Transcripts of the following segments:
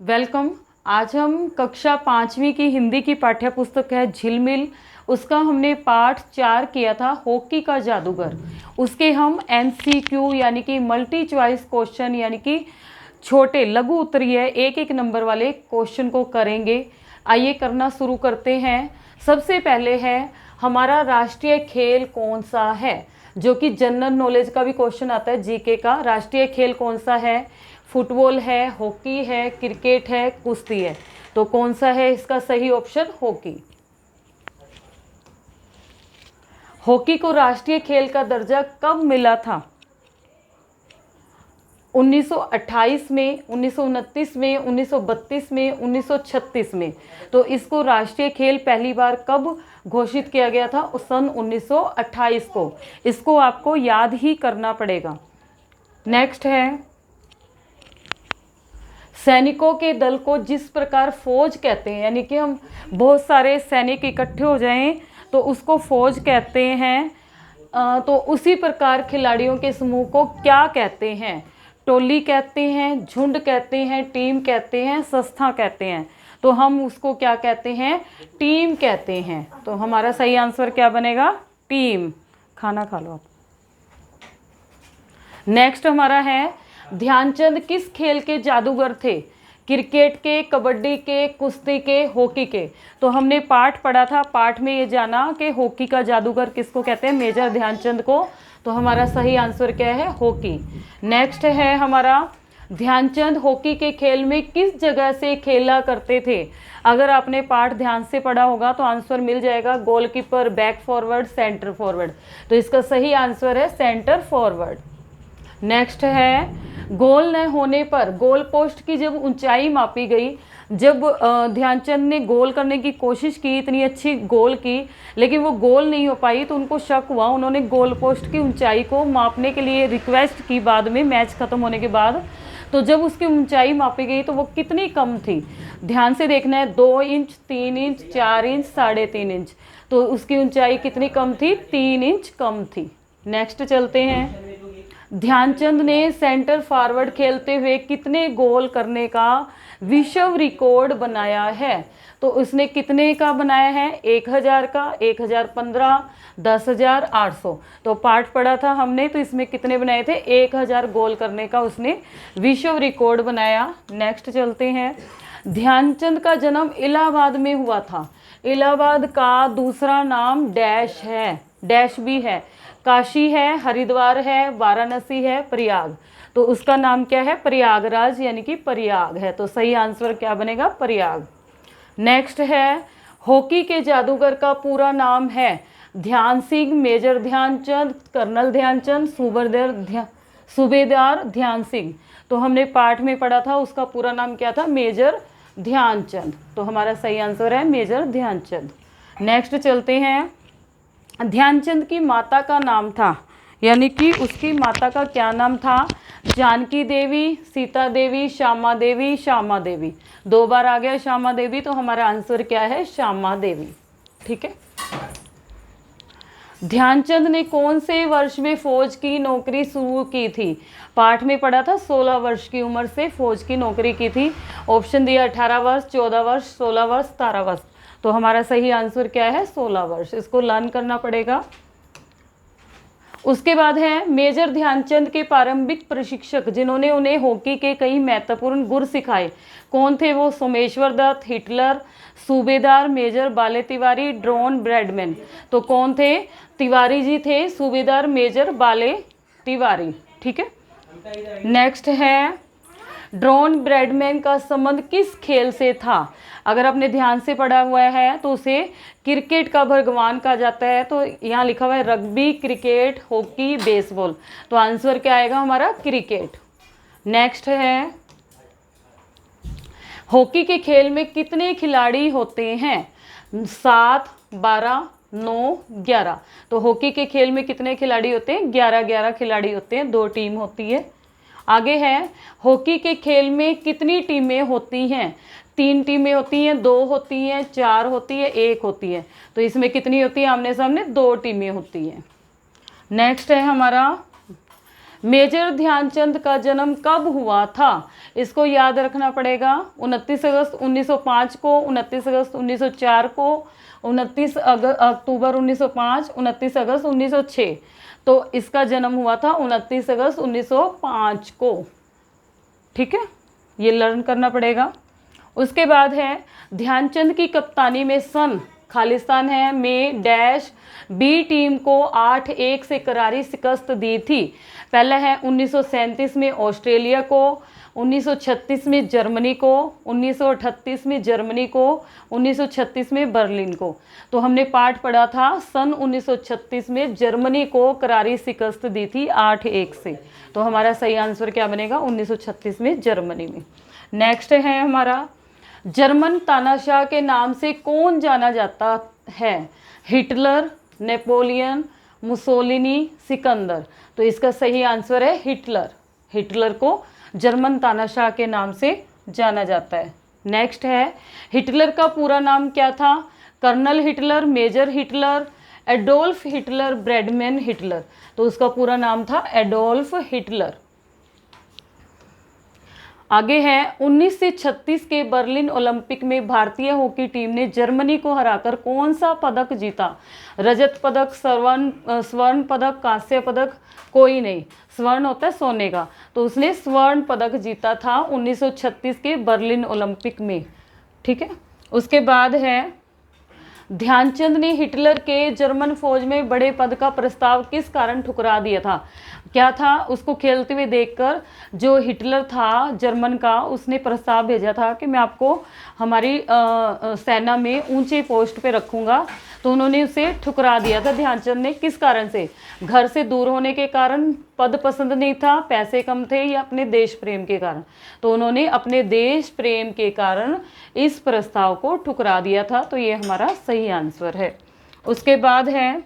Welcome. आज हम कक्षा 5वीं की हिंदी की पाठ्य पुस्तक है झिलमिल, उसका हमने पाठ 4 किया था, हॉकी का जादूगर। उसके हम MCQ यानी कि मल्टी चॉइस क्वेश्चन यानी कि छोटे लघु उत्तरीय एक एक नंबर वाले क्वेश्चन को करेंगे। आइए करना शुरू करते हैं। सबसे पहले है हमारा राष्ट्रीय खेल कौन सा है, जो कि जनरल नॉलेज का भी क्वेश्चन आता है, जीके का। राष्ट्रीय खेल कौन सा है? फुटबॉल है, हॉकी है, क्रिकेट है, कुश्ती है। तो कौन सा है इसका सही ऑप्शन? हॉकी। हॉकी को राष्ट्रीय खेल का दर्जा कब मिला था? 1928 में, 1929 में, 1932 में, 1936 में। तो इसको राष्ट्रीय खेल पहली बार कब घोषित किया गया था? सन 1928 को। इसको आपको याद ही करना पड़ेगा। नेक्स्ट है सैनिकों के दल को जिस प्रकार फौज कहते हैं, यानी कि हम बहुत सारे सैनिक इकट्ठे हो जाएं तो उसको फौज कहते हैं। तो उसी प्रकार खिलाड़ियों के समूह को क्या कहते हैं? टोली कहते हैं, झुंड कहते हैं, टीम कहते हैं, संस्था कहते हैं। तो हम उसको क्या कहते हैं? टीम कहते हैं। तो हमारा सही आंसर क्या बनेगा? टीम। खाना खा लो आप। नेक्स्ट हमारा है ध्यानचंद किस खेल के जादूगर थे? क्रिकेट के, कबड्डी के, कुश्ती के, हॉकी के। तो हमने पाठ पढ़ा था, पाठ में ये जाना कि हॉकी का जादूगर किसको कहते हैं? मेजर ध्यानचंद को। तो हमारा सही आंसर क्या है? हॉकी। नेक्स्ट है हमारा ध्यानचंद हॉकी के खेल में किस जगह से खेला करते थे? अगर आपने पाठ ध्यान से पढ़ा होगा तो आंसर मिल जाएगा goalkeeper, back forward, centre forward. तो इसका सही आंसर है सेंटर फॉरवर्ड। नेक्स्ट है गोल न होने पर गोल पोस्ट की जब ऊंचाई मापी गई, जब ध्यानचंद ने गोल करने की कोशिश की, इतनी अच्छी गोल की, लेकिन वो गोल नहीं हो पाई, तो उनको शक हुआ। उन्होंने गोल पोस्ट की ऊंचाई को मापने के लिए रिक्वेस्ट की बाद में, मैच खत्म होने के बाद। तो जब उसकी ऊंचाई मापी गई तो वो कितनी कम थी? ध्यान से देखना है, 2 इंच, 3 इंच, 4 इंच, 3.5 इंच। तो उसकी ऊंचाई कितनी कम थी? 3 इंच कम थी। नेक्स्ट चलते हैं। ध्यानचंद ने सेंटर फॉरवर्ड खेलते हुए कितने गोल करने का विश्व रिकॉर्ड बनाया है? तो उसने कितने का बनाया है? 1000 का, 1015, 10,000, 800। तो पाठ पढ़ा था हमने, तो इसमें कितने बनाए थे? 1000 गोल करने का उसने विश्व रिकॉर्ड बनाया। नेक्स्ट चलते हैं। ध्यानचंद का जन्म इलाहाबाद में हुआ था। इलाहाबाद का दूसरा नाम डैश है, डैश भी है। काशी है, हरिद्वार है, वाराणसी है, प्रयाग। तो उसका नाम क्या है? प्रयागराज यानी कि प्रयाग है। तो सही आंसर क्या बनेगा? प्रयाग। नेक्स्ट है हॉकी के जादूगर का पूरा नाम है? ध्यान सिंह, मेजर ध्यानचंद, कर्नल ध्यानचंद, सूबेदार ध्यान सिंह। तो हमने पाठ में पढ़ा था, उसका पूरा नाम क्या था? मेजर ध्यानचंद। तो हमारा सही आंसर है मेजर ध्यानचंद। नेक्स्ट चलते हैं। ध्यानचंद की माता का नाम था, यानी कि उसकी माता का क्या नाम था? जानकी देवी, सीता देवी, श्यामा देवी, श्यामा देवी। 2 बार आ गया श्यामा देवी, तो हमारा आंसर क्या है? श्यामा देवी। ठीक है। ध्यानचंद ने कौन से वर्ष में फौज की नौकरी शुरू की थी? पाठ में पढ़ा था 16 वर्ष की उम्र से फौज की नौकरी की थी। ऑप्शन दिया 18 वर्ष, 14 वर्ष, 16 वर्ष, 17 वर्ष। तो हमारा सही आंसर क्या है? 16 वर्ष। इसको लर्न करना पड़ेगा। उसके बाद है मेजर ध्यानचंद के प्रारंभिक प्रशिक्षक जिन्होंने उन्हें हॉकी के कई महत्वपूर्ण गुर सिखाए, कौन थे वो? सोमेश्वर दत्त, हिटलर, सूबेदार मेजर बाले तिवारी, ड्रोन ब्रैडमैन। तो कौन थे? तिवारी जी थे, सूबेदार मेजर बाले तिवारी। ठीक है। नेक्स्ट है ड्रोन ब्रैडमैन का संबंध किस खेल से था? अगर आपने ध्यान से पढ़ा हुआ है तो उसे क्रिकेट का भगवान कहा जाता है। तो यहाँ लिखा हुआ है रग्बी, क्रिकेट, हॉकी, बेसबॉल। तो आंसर क्या आएगा हमारा? क्रिकेट। नेक्स्ट है हॉकी के खेल में कितने खिलाड़ी होते हैं? 7, 12, 9, 11। तो हॉकी के खेल में कितने खिलाड़ी होते हैं? 11 खिलाड़ी होते हैं, 2 टीम होती है। आगे है हॉकी के खेल में कितनी टीमें होती हैं? 3 टीमें होती हैं, 2 होती हैं, 4 होती है, 1 होती है। तो इसमें कितनी होती है? आमने सामने 2 टीमें होती हैं। नेक्स्ट है हमारा मेजर ध्यानचंद का जन्म कब हुआ था? इसको याद रखना पड़ेगा। 29 अगस्त 1905 को, 29 अगस्त 1904 को, 29 अक्टूबर 1905, 29 अगस्त 1906। तो इसका जन्म हुआ था 29 अगस्त 1905 को। ठीक है, ये लर्न करना पड़ेगा। उसके बाद है ध्यानचंद की कप्तानी में सन खालिस्तान है में डैश बी टीम को 8-1 से करारी शिकस्त दी थी। पहला है 1937 में ऑस्ट्रेलिया को, 1936 में जर्मनी को, 1938 में जर्मनी को, 1936 में बर्लिन को। तो हमने पाठ पढ़ा था सन 1936 में जर्मनी को करारी शिकस्त दी थी 8-1 से। तो हमारा सही आंसर क्या बनेगा? 1936 में जर्मनी में। नेक्स्ट है हमारा, जर्मन तानाशाह के नाम से कौन जाना जाता है? Hitler, Napoleon, Mussolini, Sikandar. तो इसका सही आंसर है हिटलर। हिटलर को जर्मन तानाशाह के नाम से जाना जाता है। नेक्स्ट है, हिटलर का पूरा नाम क्या था? Colonel Hitler, major Hitler, Adolf Hitler, Bradman Hitler. तो उसका पूरा नाम था एडोल्फ हिटलर। आगे है 1936 के बर्लिन ओलंपिक में भारतीय हॉकी टीम ने जर्मनी को हराकर कौन सा पदक जीता? रजत पदक, स्वर्ण पदक, कांस्य पदक, कोई नहीं। स्वर्ण होता है सोने का, तो उसने स्वर्ण पदक जीता था 1936 के बर्लिन ओलंपिक में। ठीक है, उसके बाद है ध्यानचंद ने हिटलर के जर्मन फौज में बड़े पद का प्रस्ताव किस कारण ठुकरा दिया था? क्या था? उसको खेलते हुए देखकर जो हिटलर था जर्मन का, उसने प्रस्ताव भेजा था कि मैं आपको हमारी सेना में ऊंचे पोस्ट पे रखूंगा। तो उन्होंने उसे ठुकरा दिया था ध्यानचंद ने। किस कारण से? घर से दूर होने के कारण, पद पसंद नहीं था, पैसे कम थे, या अपने देश प्रेम के कारण? तो उन्होंने अपने देश प्रेम के कारण इस प्रस्ताव को ठुकरा दिया था। तो ये हमारा सही आंसर है। उसके बाद है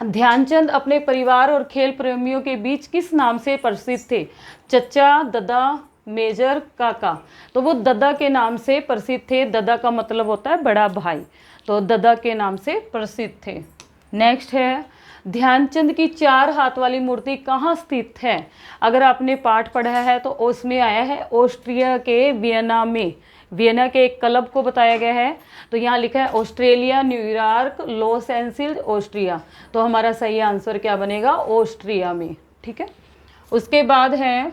ध्यानचंद अपने परिवार और खेल प्रेमियों के बीच किस नाम से प्रसिद्ध थे? चचा, ददा, मेजर, काका। तो वो ददा के नाम से प्रसिद्ध थे। ददा का मतलब होता है बड़ा भाई, तो ददा के नाम से प्रसिद्ध थे। नेक्स्ट है, ध्यानचंद की 4 हाथ वाली मूर्ति कहाँ स्थित है? अगर आपने पाठ पढ़ा है तो उसमें आया है ऑस्ट्रिया के वियना में। वियना के एक क्लब को बताया गया है। तो यहाँ लिखा है Australia, New York, Los Angeles, Austria. तो हमारा सही आंसर क्या बनेगा? ऑस्ट्रिया में। ठीक है, उसके बाद है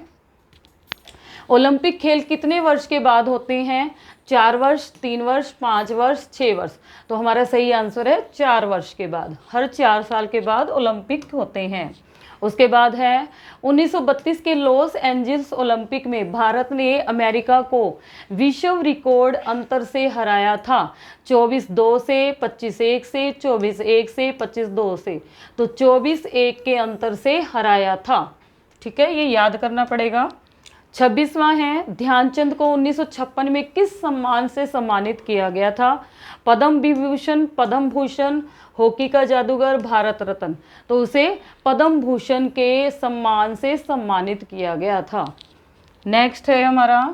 ओलंपिक खेल कितने वर्ष के बाद होते हैं? 4 वर्ष, 3 वर्ष, 5 वर्ष, 6 वर्ष। तो हमारा सही आंसर है 4 वर्ष के बाद। हर 4 साल के बाद ओलंपिक होते हैं। उसके बाद है 1932 के लॉस एंजिल्स ओलंपिक में भारत ने अमेरिका को विश्व रिकॉर्ड अंतर से हराया था। 24-2 से, 25-1 से, 24-1 से, 25-2 से। तो 24-1 के अंतर से हराया था। ठीक है, ये याद करना पड़ेगा। 26वां है, ध्यानचंद को 1956 में किस सम्मान से सम्मानित किया गया था? पद्म विभूषण, पद्म भूषण, हॉकी का जादूगर, भारत रत्न। तो उसे पद्म भूषण के सम्मान से सम्मानित किया गया था। नेक्स्ट है हमारा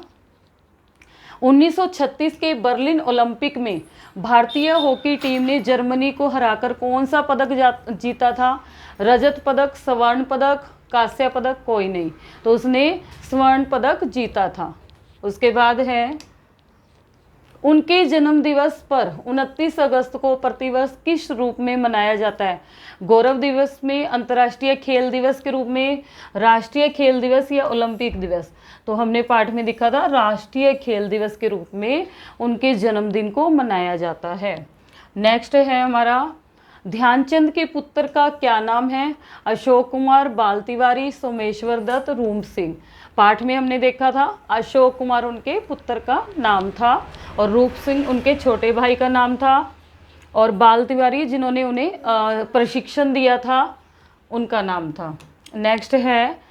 1936 के बर्लिन ओलंपिक में भारतीय हॉकी टीम ने जर्मनी को हराकर कौन सा पदक जीता था? रजत पदक, स्वर्ण पदक, कांस्य पदक, कोई नहीं। तो उसने स्वर्ण पदक जीता था। उसके बाद है उनके जन्म दिवस पर 29 अगस्त को प्रतिवर्ष किस रूप में मनाया जाता है? गौरव दिवस में, अंतर्राष्ट्रीय खेल दिवस के रूप में, राष्ट्रीय खेल दिवस, या ओलंपिक दिवस? तो हमने पाठ में देखा था राष्ट्रीय खेल दिवस के रूप में उनके जन्मदिन को मनाया जाता है। नेक्स्ट है हमारा ध्यानचंद के पुत्र का क्या नाम है? अशोक कुमार, बाल तिवारी, सोमेश्वर दत्त, रूप सिंह। पाठ में हमने देखा था अशोक कुमार उनके पुत्र का नाम था और रूप सिंह उनके छोटे भाई का नाम था, और बाल तिवारी जिन्होंने उन्हें प्रशिक्षण दिया था उनका नाम था। नेक्स्ट है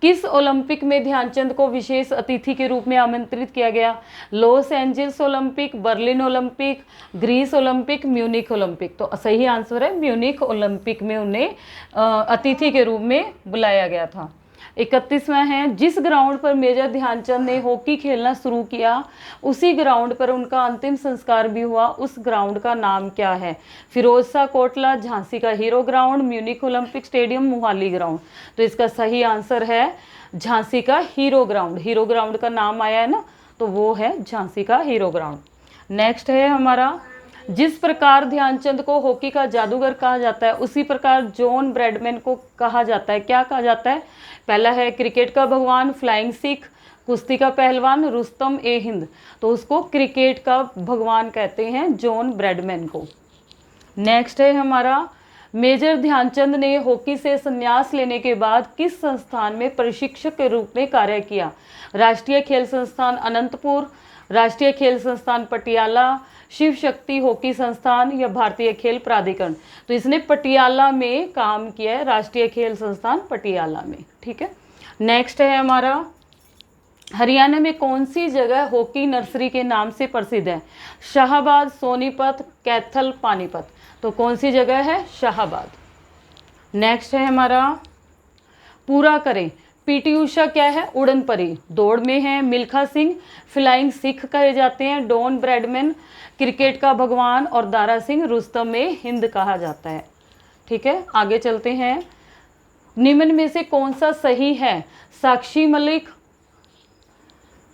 किस ओलंपिक में ध्यानचंद को विशेष अतिथि के रूप में आमंत्रित किया गया? Los Angeles Olympic, Berlin Olympic, Greece Olympic, Munich Olympic. तो सही आंसर है म्यूनिख ओलंपिक में उन्हें अतिथि के रूप में बुलाया गया था। 31वां है, जिस ग्राउंड पर मेजर ध्यानचंद ने हॉकी खेलना शुरू किया उसी ग्राउंड पर उनका अंतिम संस्कार भी हुआ, उस ग्राउंड का नाम क्या है? फिरोज शाह कोटला, झांसी का hero ground, Munich Olympic stadium, Mohali ground. तो इसका सही आंसर है झांसी का हीरो ग्राउंड। हीरो ग्राउंड का नाम आया है ना, तो वो है झांसी का हीरो ग्राउंड। नेक्स्ट है हमारा, जिस प्रकार ध्यानचंद को हॉकी का जादूगर कहा जाता है उसी प्रकार जॉन ब्रैडमैन को कहा जाता है। क्या कहा जाता है? पहला है क्रिकेट का भगवान, फ्लाइंग सिख, कुश्ती का पहलवान, रुस्तम ए हिंद। तो उसको क्रिकेट का भगवान कहते हैं, जॉन ब्रैडमैन को। नेक्स्ट है हमारा, मेजर ध्यानचंद ने हॉकी से संन्यास लेने के बाद किस संस्थान में प्रशिक्षक के रूप में कार्य किया? राष्ट्रीय खेल संस्थान अनंतपुर, राष्ट्रीय खेल संस्थान पटियाला, शिव शक्ति हॉकी संस्थान या भारतीय खेल प्राधिकरण। तो इसने पटियाला में काम किया है, राष्ट्रीय खेल संस्थान पटियाला में। ठीक है। नेक्स्ट है हमारा, हरियाणा में कौन सी जगह हॉकी नर्सरी के नाम से प्रसिद्ध है? शाहाबाद, सोनीपत, कैथल, पानीपत। तो कौन सी जगह है? शाहाबाद। नेक्स्ट है हमारा, पूरा करें। पीटी उषा क्या है? उड़न परी, दौड़ में है। मिल्खा सिंह फ्लाइंग सिख कहे जाते हैं। डॉन ब्रैडमैन क्रिकेट का भगवान, और दारा सिंह रुस्तम ए हिंद कहा जाता है। ठीक है, आगे चलते हैं। निम्न में से कौन सा सही है? साक्षी मलिक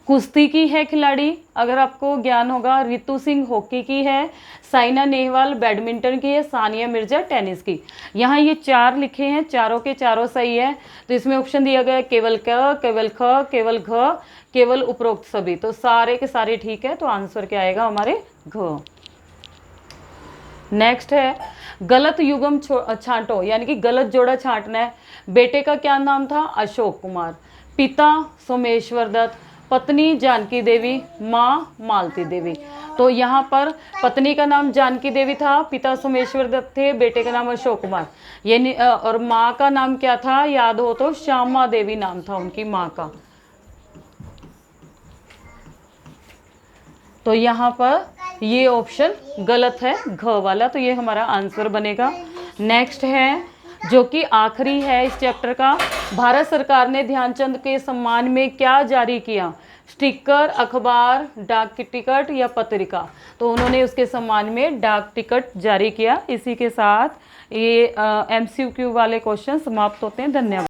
कुश्ती की है खिलाड़ी, अगर आपको ज्ञान होगा। रितु सिंह हॉकी की है, साइना नेहवाल बैडमिंटन की है, सानिया मिर्जा टेनिस की। यहाँ ये 4 लिखे हैं, चारों के चारों सही है। तो इसमें ऑप्शन दिया गया है केवल क, केवल ख, केवल घ, केवल उपरोक्त सभी। तो सारे के सारे ठीक है, तो आंसर क्या आएगा हमारे? घ। नेक्स्ट है, गलत युग्म छांटो, यानी कि गलत जोड़ा छांटना है। बेटे का क्या नाम था? अशोक कुमार। पिता सोमेश्वर दत्त, पत्नी जानकी देवी, माँ मालती देवी। तो यहाँ पर पत्नी का नाम जानकी देवी था, पिता सोमेश्वर दत्त थे, बेटे का नाम अशोक कुमार। ये और माँ का नाम क्या था? याद हो तो श्यामा देवी नाम था उनकी माँ का। तो यहाँ पर ये ऑप्शन गलत है, घ वाला, तो ये हमारा आंसर बनेगा। नेक्स्ट है, जो कि आखिरी है इस चैप्टर का, भारत सरकार ने ध्यानचंद के सम्मान में क्या जारी किया? स्टिकर, अखबार, डाक टिकट या पत्रिका। तो उन्होंने उसके सम्मान में डाक टिकट जारी किया। इसी के साथ ये MCQ वाले क्वेश्चन समाप्त होते हैं। धन्यवाद।